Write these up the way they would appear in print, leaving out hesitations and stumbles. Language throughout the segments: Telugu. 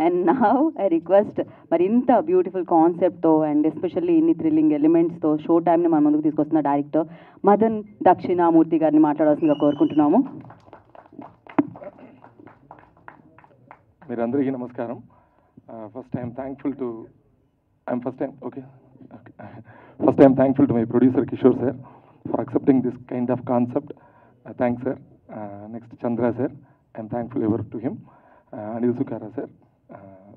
అండ్ నౌ ఐ రిక్వెస్ట్ మరి ఇంత బ్యూటిఫుల్ కాన్సెప్ట్తో అండ్ ఎస్పెషల్లీ ఇన్ని థ్రిల్లింగ్ ఎలిమెంట్స్తో షో టైంని మన ముందుకు తీసుకొస్తున్న డైరెక్టర్ మదన్ దక్షిణామూర్తి గారిని మాట్లాడాల్సిందిగా కోరుకుంటున్నాము. మీరందరికీ నమస్కారం. First I'm thankful to my producer Kishore sir for accepting this kind of concept. Thanks sir. Next Chandra sir, I'm thankful ever to him. Anil Sukara sir,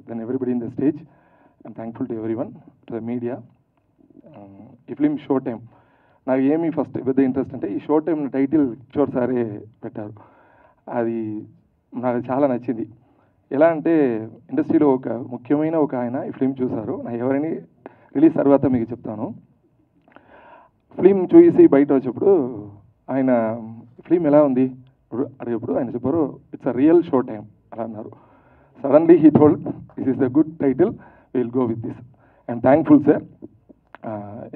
then everybody in the stage. I'm thankful to everyone, to the media. ఈ ఫిలిం షో టైం నాకు ఏమి ఫస్ట్ పెద్ద ఇంట్రెస్ట్ అంటే ఈ షో టైం టైటిల్ కిషోర్ సారే పెట్టారు. అది నాకు చాలా నచ్చింది. ఎలా అంటే ఇండస్ట్రీలో ఒక ముఖ్యమైన ఒక ఆయన ఈ ఫిలిం చూశారు. నాకు ఎవరైనా రిలీజ్ తర్వాత మీకు చెప్తాను. ఫిలిం చూసి బయట వచ్చేప్పుడు ఆయన ఫిలిం ఎలా ఉంది అడిగేప్పుడు ఆయన చెప్పారు it's a real show time అలా అన్నారు. Suddenly he told this is the good title, will go with this. I'm thankful sir.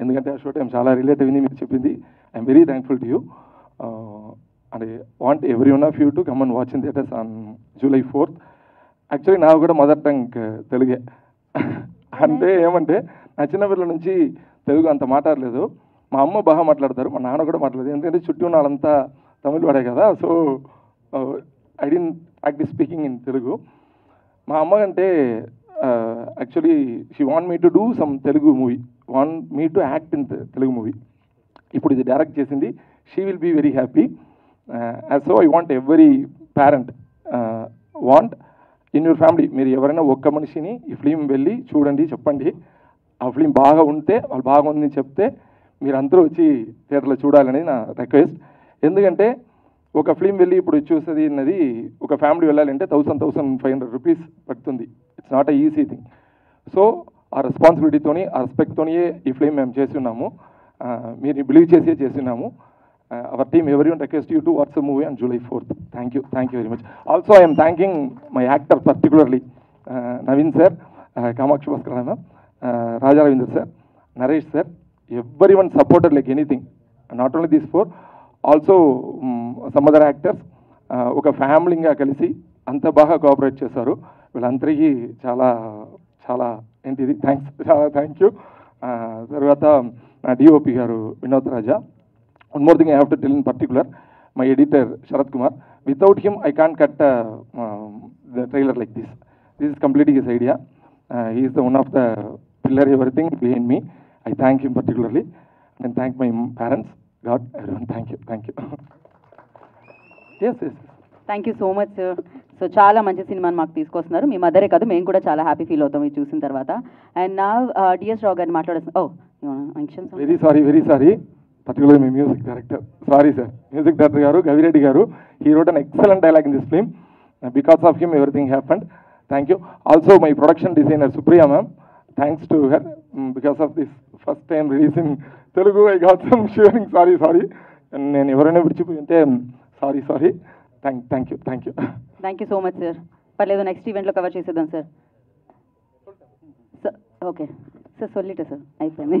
ఎందుకంటే ఆ షో టైం చాలా రిలేట్ అయింది మీరు చెప్పింది. I'm very thankful to you and want every one of you to come and watch in theatres on July 4th. Actually నాకు కూడా మదర్ టంగ్ తెలుగే. అంటే ఏమంటే నా చిన్నపిల్లల నుంచి తెలుగు అంత మాట్లాడలేదు. మా అమ్మ బాగా మాట్లాడతారు, మా నాన్న కూడా మాట్లాడలేదు. ఎందుకంటే చుట్టూ ఉన్న వాళ్ళంతా తమిళ్ వాడే కదా. So I didn't practise speaking in Telugu. మా అమ్మ అంటే actually she want me to do some Telugu movie, want me to act in Telugu movie. ఇప్పుడు ఇది డైరెక్ట్ చేసింది. She will be very happy. So I want every parent want in your family మీరు ఎవరైనా ఒక్క మనిషిని ఈ ఫిలిం వెళ్ళి చూడండి, చెప్పండి. ఆ ఫిలిం బాగా ఉంటే వాళ్ళు బాగుందని చెప్తే మీరు అందరూ వచ్చి థియేటర్లో చూడాలని నా రిక్వెస్ట్. ఎందుకంటే ఒక ఫిలిం వెళ్ళి ఇప్పుడు చూసేది అన్నది ఒక ఫ్యామిలీ వెళ్ళాలంటే 1,500 రూపీస్ పడుతుంది. It's not a easy thing. So ఆ రెస్పాన్సిబిలిటీతోని ఆ రెస్పెక్ట్తోనే ఈ ఫిలిం మేము చేస్తున్నాము. మీరు బిలీవ్ చేస్తున్నాము. Our team everyone request you to watch the movie on July 4th. Thank you very much. Also I'm thanking my actor particularly Naveen sir, Kamakshi Bhaskar ma'am, Raja Ravindra sir, Naresh sir, everyone supported like anything. Not only these four, also some other actors ఒక ఫ్యామిలీగా కలిసి అంత బాగా కోఆపరేట్ చేశారు. వీళ్ళందరికీ చాలా చాలా ఏంటిది థ్యాంక్స్, చాలా థ్యాంక్ యూ. తర్వాత నా డిఓపి గారు Vinod Raja. One more thing I have to tell in particular, my editor Sarath Kumar. Without him I can't cut the trailer like this. This is completely his idea. He is the one of the pillar everything behind me. I thank him particularly and thank my parents, God, everyone. Thank you. Yes. Thank you so much sir. So చాలా మంచి సినిమాని మాకు తీసుకొస్తున్నారు. మీ మదరే కాదు, మేము కూడా చాలా హ్యాపీ ఫీల్ అవుతాం ఇది చూసిన తర్వాత. అండ్ నా డిఎస్ రావు గారిని మాట్లాడేస్తాం. Very sorry particularly my music director. Sorry sir. Music director garu Gavireddy garu, he wrote an excellent dialogue in this film. Because of him everything happened. Thank you. Also my production designer Supriya ma'am, thanks to her, because of this first time releasing Telugu I got some sharing. Sorry and నేను ఎవరైనా విడిచిపోయింటే sorry. Thank you so much sir. పర్లేదు, నెక్స్ట్ ఈవెంట్లో కవర్ చేసేద్దాం సార్. ఓకే సార్, సొల్లిట సార్ అయిపోయింది.